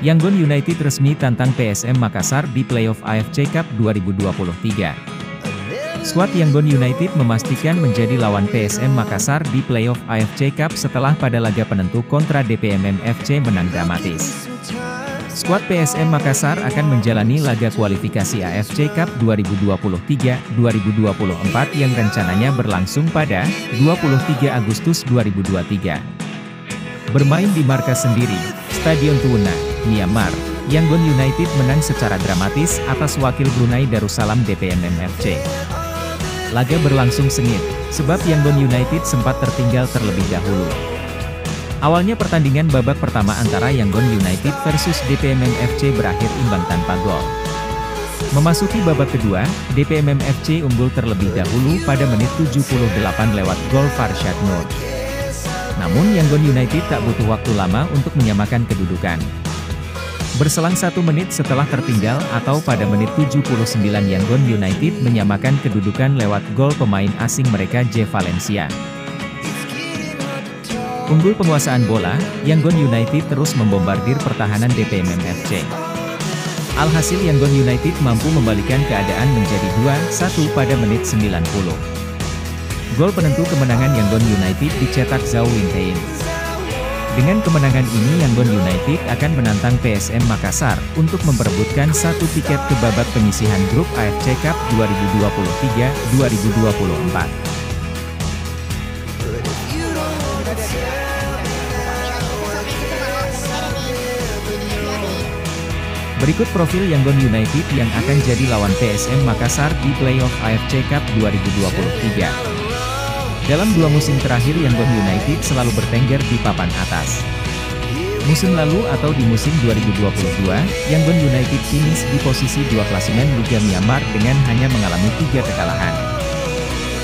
Yangon United resmi tantang PSM Makassar di playoff AFC Cup 2023. Skuad Yangon United memastikan menjadi lawan PSM Makassar di playoff AFC Cup setelah pada laga penentu kontra DPMM FC menang dramatis. Skuad PSM Makassar akan menjalani laga kualifikasi AFC Cup 2023-2024 yang rencananya berlangsung pada 23 Agustus 2023. Bermain di markas sendiri, Stadion Tuna, Myanmar, Yangon United menang secara dramatis atas wakil Brunei Darussalam DPMM FC. Laga berlangsung sengit, sebab Yangon United sempat tertinggal terlebih dahulu. Awalnya pertandingan babak pertama antara Yangon United versus DPMM FC berakhir imbang tanpa gol. Memasuki babak kedua, DPMM FC unggul terlebih dahulu pada menit 78 lewat gol Farshad Nur. Namun Yangon United tak butuh waktu lama untuk menyamakan kedudukan. Berselang 1 menit setelah tertinggal atau pada menit 79 Yangon United menyamakan kedudukan lewat gol pemain asing mereka J. Valencia. Unggul penguasaan bola, Yangon United terus membombardir pertahanan DPMM FC. Alhasil Yangon United mampu membalikan keadaan menjadi 2-1 pada menit 90. Gol penentu kemenangan Yangon United dicetak Zhao Wintein. Dengan kemenangan ini Yangon United akan menantang PSM Makassar untuk memperebutkan 1 tiket ke babak penyisihan grup AFC Cup 2023-2024. Berikut profil Yangon United yang akan jadi lawan PSM Makassar di playoff AFC Cup 2023. Dalam 2 musim terakhir Yangon United selalu bertengger di papan atas. Musim lalu atau di musim 2022, Yangon United finish di posisi 2 klasemen Liga Myanmar dengan hanya mengalami 3 kekalahan.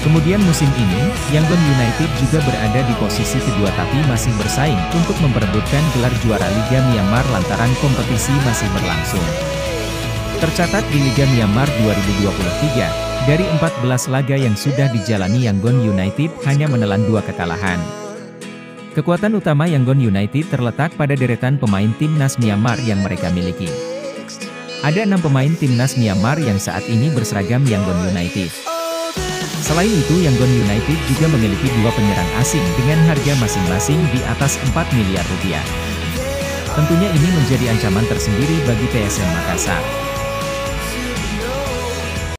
Kemudian musim ini, Yangon United juga berada di posisi kedua tapi masih bersaing untuk memperebutkan gelar juara Liga Myanmar lantaran kompetisi masih berlangsung. Tercatat di Liga Myanmar 2023, dari 14 laga yang sudah dijalani Yangon United hanya menelan 2 kekalahan. Kekuatan utama Yangon United terletak pada deretan pemain timnas Myanmar yang mereka miliki. Ada 6 pemain timnas Myanmar yang saat ini berseragam Yangon United. Selain itu Yangon United juga memiliki 2 penyerang asing dengan harga masing-masing di atas 4 miliar rupiah. Tentunya ini menjadi ancaman tersendiri bagi PSM Makassar.